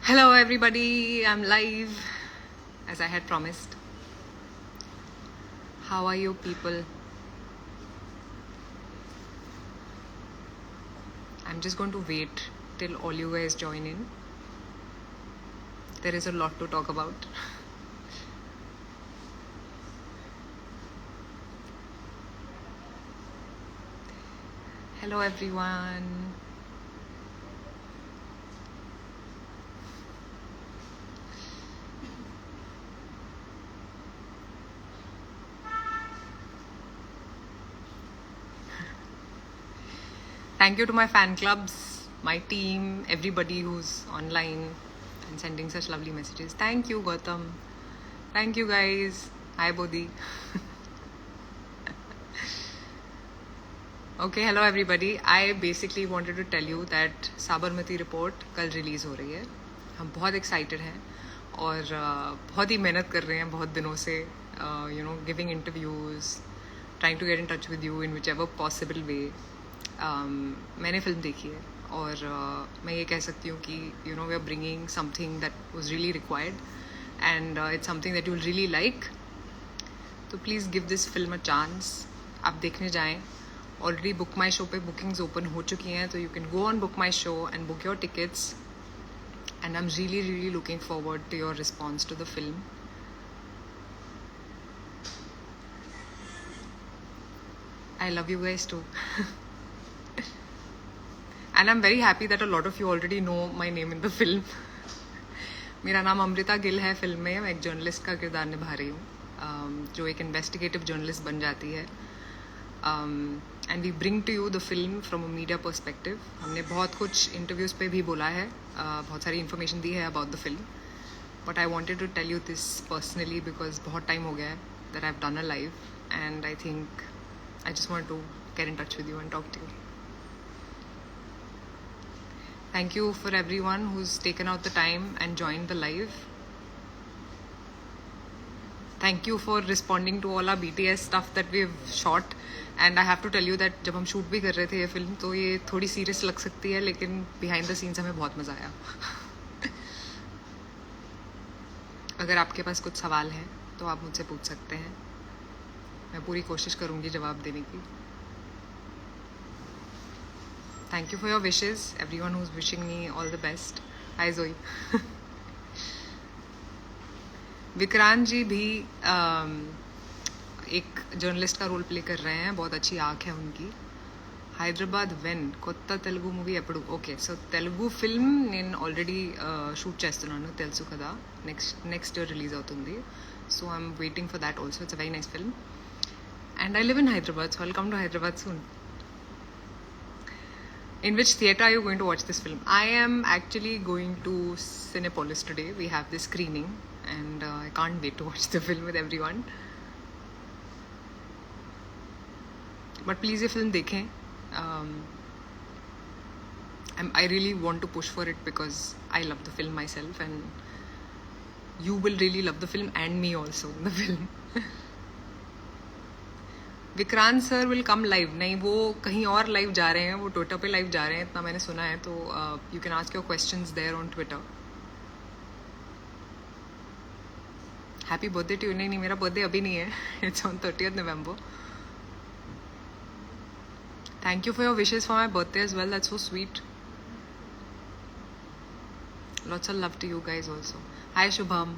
Hello everybody, I'm live as I had promised. How are you people? I'm just going to wait till all you guys join in. There is a lot to talk about. Hello everyone. Thank you to my fan clubs, my team, everybody who's online and sending such lovely messages. Thank you, Gautam. Thank you, guys. Hi, Bodhi. Okay, hello everybody. I basically wanted to tell you that Sabarmati report कल release हो रही है. हम बहुत excited हैं और बहुत ही मेहनत कर रहे हैं बहुत दिनों से, giving interviews, trying to get in touch with you in whichever possible way. मैंने फिल्म देखी है और मैं ये कह सकती हूँ कि we are bringing something that was really required and it's something that you will really like. तो please give this film a chance. आप देखने जाएं. ऑलरेडी बुक माई शो पे बुकिंग्स ओपन हो चुकी हैं, तो you can go on Book My Show and book your tickets. And I am really really looking forward to your response to the film. I love you guys too. And I'm very happy that a lot of you already know my name in the film. मेरा नाम अमृता गिल है film में. मैं एक journalist का किरदार निभा रही हूँ, जो एक इन्वेस्टिगेटिव जर्नलिस्ट बन जाती है. And we bring to you the film from a media perspective. हमने बहुत कुछ इंटरव्यूज़ पे भी बोला है, बहुत सारी इन्फॉर्मेशन दी है about the film. But I wanted to tell you this personally because बहुत टाइम हो गया है that I have done a live, and I think I just want to get in touch with you and talk to you. Thank you for everyone who's taken out the time and joined the live. Thank you for responding to all our BTS stuff that we've shot. And I have to tell you that जब हम shoot भी कर रहे थे ये film, तो ये थोड़ी सीरियस लग सकती है, लेकिन बिहाइंड द सीन्स हमें बहुत मज़ा आया. अगर आपके पास कुछ सवाल हैं तो आप मुझसे पूछ सकते हैं. मैं पूरी कोशिश करूंगी जवाब देने की. Thank you for your wishes, everyone who is wishing me all the best. Hi Joey. Vikrant जी भी एक जर्नलिस्ट का रोल प्ले कर रहे हैं. बहुत अच्छी आँख है उनकी. హైదరాబాద్ వెన్ కొత్త తెలుగు మూవీ ఎప్పుడు? ఓకే, సో తెలుగు ఫిల్మ్ నేను ఆల్రెడీ షూట్ చేస్తున్నాను, తెలుసు కదా. నెక్స్ట్ ఇయర్ రిలీజ్ అవుతుంది. So I'm waiting for that also. It's a very nice film. And I live in Hyderabad, so I'll come to Hyderabad soon. In which theatre are you going to watch this film? I am actually going to Cinepolis today. We have this screening and I can't wait to watch the film with everyone. But please ये film देखें. I really want to push for it because I love the film myself, and you will really love the film and me also in the film. Vikrant sir will come live. नहीं, वो कहीं और live जा रहे हैं, वो Twitter पे live जा रहे हैं, इतना मैंने सुना है. तो you can ask your questions there on Twitter. Happy birthday to you. नहीं, मेरा बर्थडे अभी नहीं है. It's on 30th November. Thank you for your wishes for my birthday as well. That's so sweet. Lots of love to you guys also. Hi Shubham.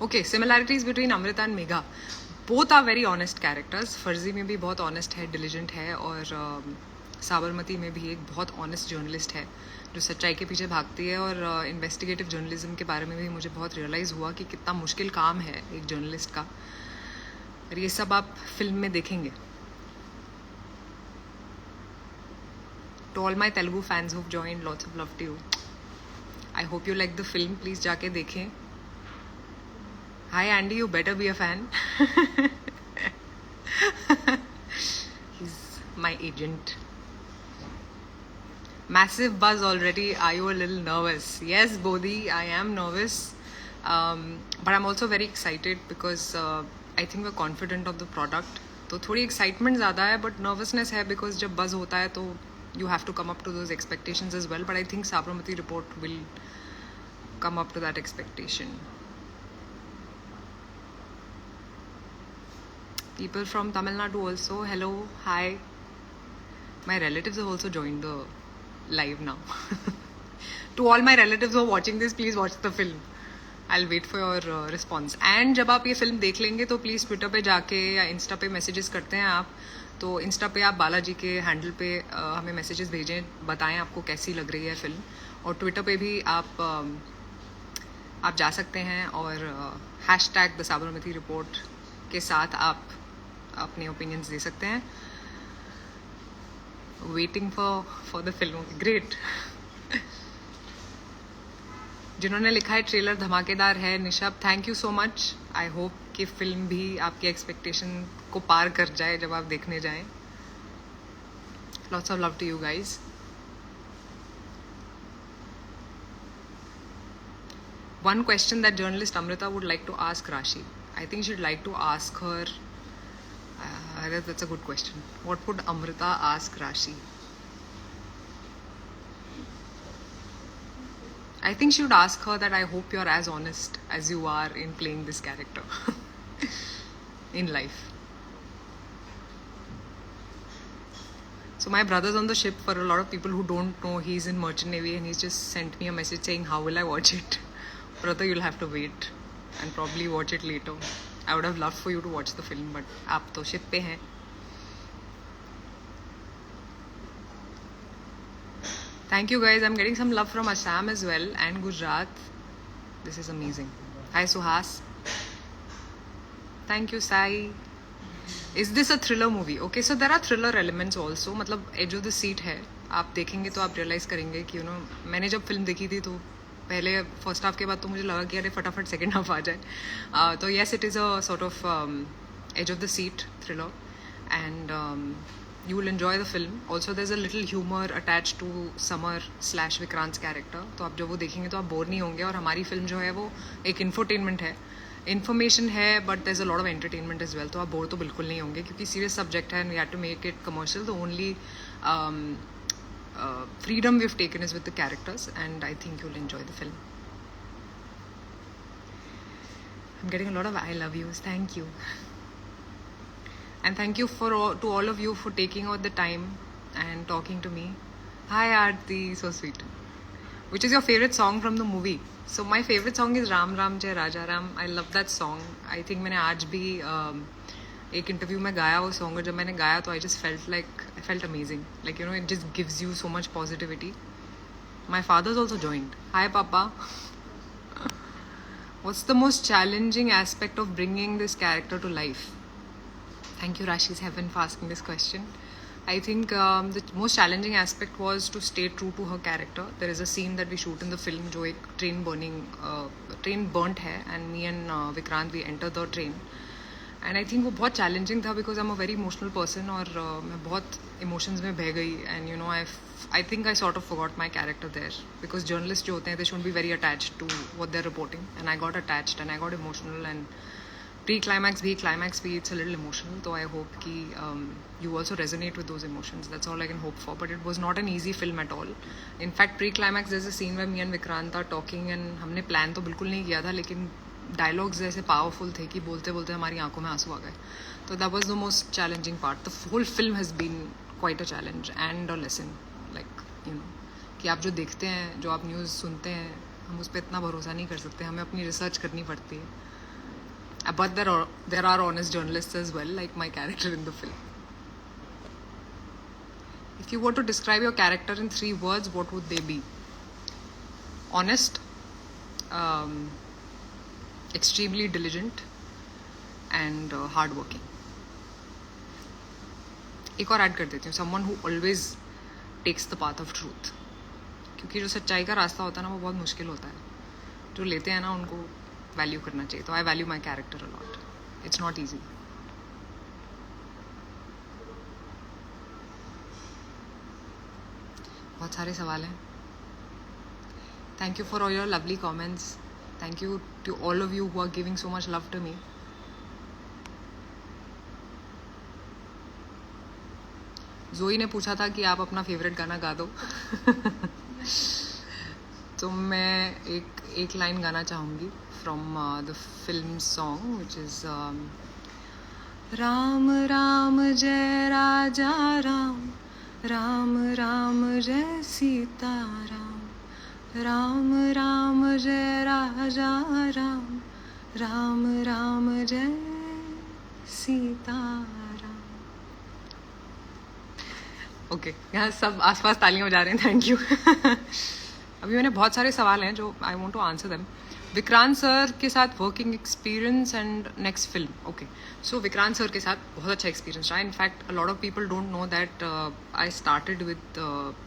Okay, similarities between Amrita and Megha. Both are very honest characters. फर्जी में भी बहुत honest है, diligent है, और साबरमती में भी एक बहुत honest journalist है जो सच्चाई के पीछे भागती है. और investigative journalism के बारे में भी मुझे बहुत realize हुआ कि कितना मुश्किल काम है एक journalist का. और ये सब आप फिल्म में देखेंगे. To all my Telugu fans who've joined, lots of love to you. I hope you like the film. Please जाके देखें. Hi Andy, you better be a fan. He's my agent. Massive buzz already. Are you a little nervous? Yes, Bodhi, I am nervous. But I'm also very excited because I think we're confident of the product. तो थोड़ी excitement ज़्यादा है but nervousness है because जब buzz होता है तो you have to come up to those expectations as well, but I think Sabarmati report will come up to that expectation. People from Tamil Nadu also, hello, hi. My relatives have also joined the live now. To all my relatives who are watching this, please watch the film. I'll wait for your response. And जब आप ये film देख लेंगे तो please Twitter पे जाके या Insta पे मैसेजेस करते हैं आप, तो इंस्टा पे आप बालाजी के हैंडल पे हमें मैसेजेस भेजें, बताएं आपको कैसी लग रही है फिल्म, और ट्विटर पे भी आप जा सकते हैं और हैशटैग द साबरमती रिपोर्ट के साथ आप अपने ओपिनियंस दे सकते हैं. Waiting for the film. Great. जिन्होंने लिखा है ट्रेलर धमाकेदार है, Nishab, thank you so much. I hope कि फिल्म भी आपकी एक्सपेक्टेशन को पार कर जाए जब आप देखने जाएं. Lots of love to you guys. One question that journalist Amrita would like to ask Rashi. I think she'd like to ask her. That's a good question. What would Amrita ask Rashi? I think she would ask her that I hope you're as honest as you are in playing this character in life. So my brother's on the ship. For a lot of people who don't know, he's in Merchant Navy and he's just sent me a message saying, how will I watch it? Brother, you'll have to wait and probably watch it later. I would have loved for you to watch the film, but आप तो ship पे हैं. Thank you guys. I'm getting some love from Assam as well and Gujarat. This is amazing. Hi Suhas. Thank you Sai. Is this a thriller movie? Okay, so there are thriller elements also. मतलब edge of the seat है. आप देखेंगे तो आप realize करेंगे कि मैंने जब फिल्म देखी थी तो पहले फर्स्ट हाफ के बाद तो मुझे लगा कि अरे फटाफट सेकेंड हाफ आ जाए. तो yes, it is a sort of edge of the seat thriller and you will enjoy the film. Also there is a little humour attach to Samar / Vikrant character. तो आप जब वो देखेंगे तो आप बोर नहीं होंगे. और हमारी फिल्म जो है वो एक इन्फोटेनमेंट है, इन्फॉर्मेशन है, but there is a lot of entertainment as well. तो आप बोर तो बिल्कुल नहीं होंगे क्योंकि सीरियस सब्जेक्ट है and we have to make it commercial. The only freedom we've taken is with the characters, and I think you'll enjoy the film. I'm getting a lot of I love yous. Thank you. And thank you to all of you for taking out the time and talking to me. Hi Aarti, so sweet. Which is your favorite song from the movie? So my favorite song is Ram Ram Jai Raja Ram. I love that song. I think मैंने आज भी एक interview में गाया वो song, और जब मैंने गाया तो I felt amazing. Like it just gives you so much positivity. My father's also joined. Hi papa. What's the most challenging aspect of bringing this character to life? Thank you Rashi's Heaven for asking this question. I think the most challenging aspect was to stay true to her character. There is a scene that we shoot in the film जो एक train burnt है, and me and Vikrant we enter the train. And I think वो बहुत challenging था because I am a very emotional person, और मैं बहुत emotions में बह गई. And I think I sort of forgot my character there because journalist जो होते हैं they should be very attached to what they are reporting, and I got attached and I got emotional. And pre climax भी it's a little emotional. तो I hope कि you also resonate with those emotions. That's all I can hope for. But it was not an easy film at all. In fact pre climax there is a scene where me and Vikrant are talking, and हमने plan तो बिल्कुल नहीं किया था, लेकिन dialogues ऐसे powerful थे कि बोलते बोलते हमारी आंखों में आंसू आ गए. तो that was the most challenging part. The whole film has been quite a challenge and a lesson. Like कि आप जो देखते हैं, जो आप न्यूज़ सुनते हैं, हम उस पर इतना भरोसा नहीं कर सकते. हमें अपनी रिसर्च करनी पड़ती है. But there are honest journalist as well, like my character in the film. If you were to describe your character in 3 words, what would they be? Honest, extremely diligent and hardworking. एक और add कर देती हूँ, someone who always takes the path of truth. क्योंकि जो सच्चाई का रास्ता होता है ना वो बहुत मुश्किल होता है. जो लेते हैं ना उनको वैल्यू करना चाहिए. तो I value my character a lot. It's not easy. बहुत सारे सवाल हैं. Thank you for all your lovely comments. Thank you to all of you who are giving so much love to me. जोई ने पूछा था कि आप अपना फेवरेट गाना गा दो तो मैं एक लाइन गाना चाहूँगी from the film song which is Ram Ram जय राजा राम, राम राम जय सीता राम, राम राम जय राजा राम, राम राम जय सीता राम। ओके, यहाँ सब आसपास तालियां हो जा रहे हैं, थैंक यू अभी मैंने बहुत सारे सवाल हैं जो I want to answer them. Vikrant sir के साथ working experience and next film. Okay, so Vikrant sir के साथ बहुत अच्छा एक्सपीरियंस रहा। In fact a lot of people don't know that I started with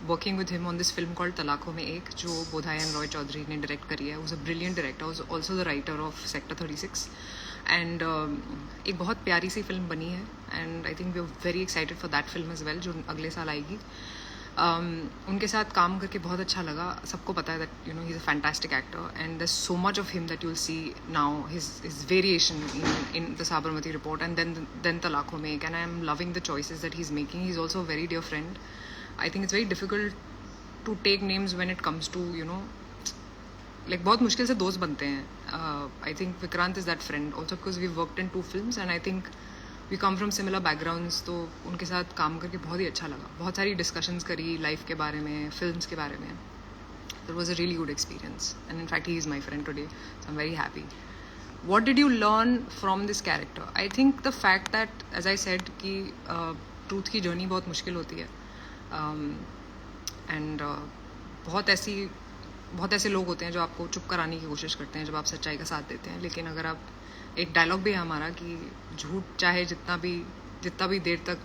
working with him on this film called तलाकों में एक, जो बोधायन रॉय चौधरी ने डायरेक्ट करी है। Was a brilliant director, was also the writer of sector 36 and एक बहुत प्यारी सी फिल्म बनी है and I think we are very excited for that film as well, जो अगले साल आएगी। उनके साथ काम करके बहुत अच्छा लगा। सबको पता है that you know he is a fantastic actor and there so much of him that you will see now his variation in the Sabarmati report and then तलाकों में एक, and I am loving the choices that he is making. He is also very dear friend. I think it's very difficult to take names when it comes to you know like बहुत मुश्किल से दोस्त बनते हैं। I think Vikrant is that friend also because we worked in 2 films and I think we come from similar backgrounds. तो उनके साथ काम करके बहुत ही अच्छा लगा। बहुत सारी डिस्कशंस करी लाइफ के बारे में, फिल्म्स के बारे में। It was a really good experience and in fact he is my friend today, so I am very happy. What did you learn from this character? I think the fact that as I said कि truth की journey बहुत मुश्किल होती है and बहुत ऐसे लोग होते हैं जो आपको चुप कराने की कोशिश करते हैं जब आप सच्चाई का साथ देते हैं। लेकिन अगर आप, एक डायलॉग भी है हमारा कि झूठ चाहे जितना भी देर तक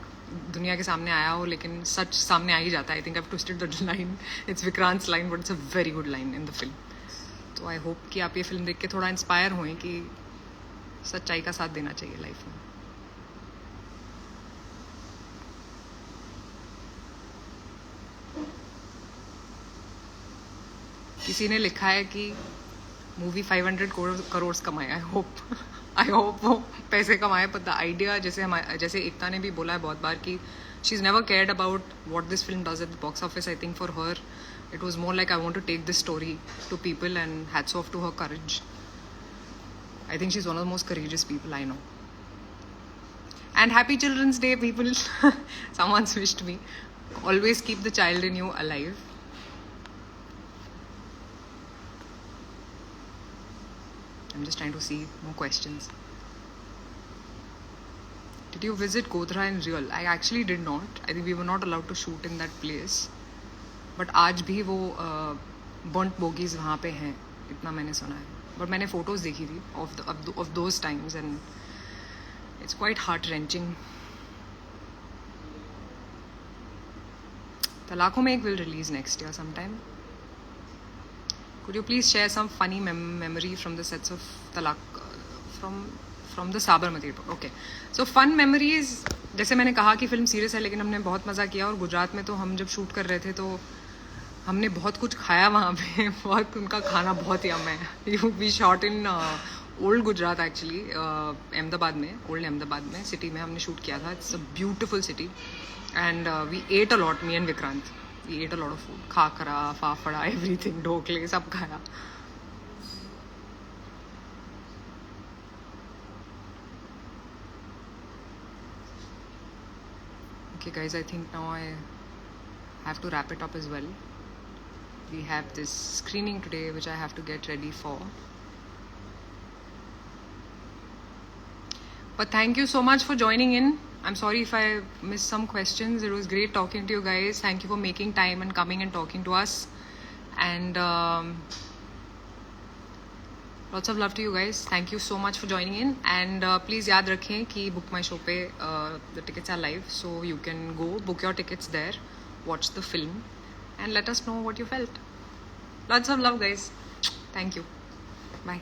दुनिया के सामने आया हो, लेकिन सच सामने आ ही जाता है। I think I have twisted the line, it's Vikrant's line but it's a very good line in the film. तो आई होप कि आप ये फिल्म देख के थोड़ा इंस्पायर हुए कि सच्चाई का साथ देना चाहिए लाइफ में। किसी ने लिखा है कि मूवी 500 करोड़ कमाए। आई होप वो पैसे कमाए, पर द आइडिया, जैसे एकता ने भी बोला है बहुत बार कि she is never cared about what this film does at the box office. I think for her it was more like I want to take this story to people and hats off to her courage. I think she is one of the most courageous people I know. And happy children's day people someone's wished me. Always keep the child in you alive. I'm just trying to see more questions. Did you visit Godhra in real? I actually did not. I think we were not allowed to shoot in that place. But आज भी वो burnt bogies वहाँ पे हैं, इतना मैंने सुना है. But मैंने photos देखी थी of those times and it's quite heart-wrenching. तलाकों में एक will release next year sometime. Could you please share some funny memory from the sets of Talak from the Sabarmati report? Okay, so fun memories, जैसे मैंने कहा कि film serious है लेकिन हमने बहुत मज़ा किया। और गुजरात में तो हम जब शूट कर रहे थे तो हमने बहुत कुछ खाया वहाँ पे। बहुत, उनका खाना बहुत यम है। We shot in old Gujarat actually, Ahmedabad में, ओल्ड अहमदाबाद में सिटी में हमने शूट किया था। It's a beautiful city and we ate a lot, me and Vikrant. We ate a lot of food. Khakhra, fafda, everything, ढोकले, सब खाया। Okay guys, I think now I have to wrap it up as well. We have this screening today which I have to get ready for. But thank you so much for joining in. I'm sorry if I missed some questions. It was great talking to you guys. Thank you for making time and coming and talking to us. And lots of love to you guys. Thank you so much for joining in. And please याद रखें कि Book My Show पे the tickets are live, so you can go book your tickets there, watch the film, and let us know what you felt. Lots of love, guys. Thank you. Bye.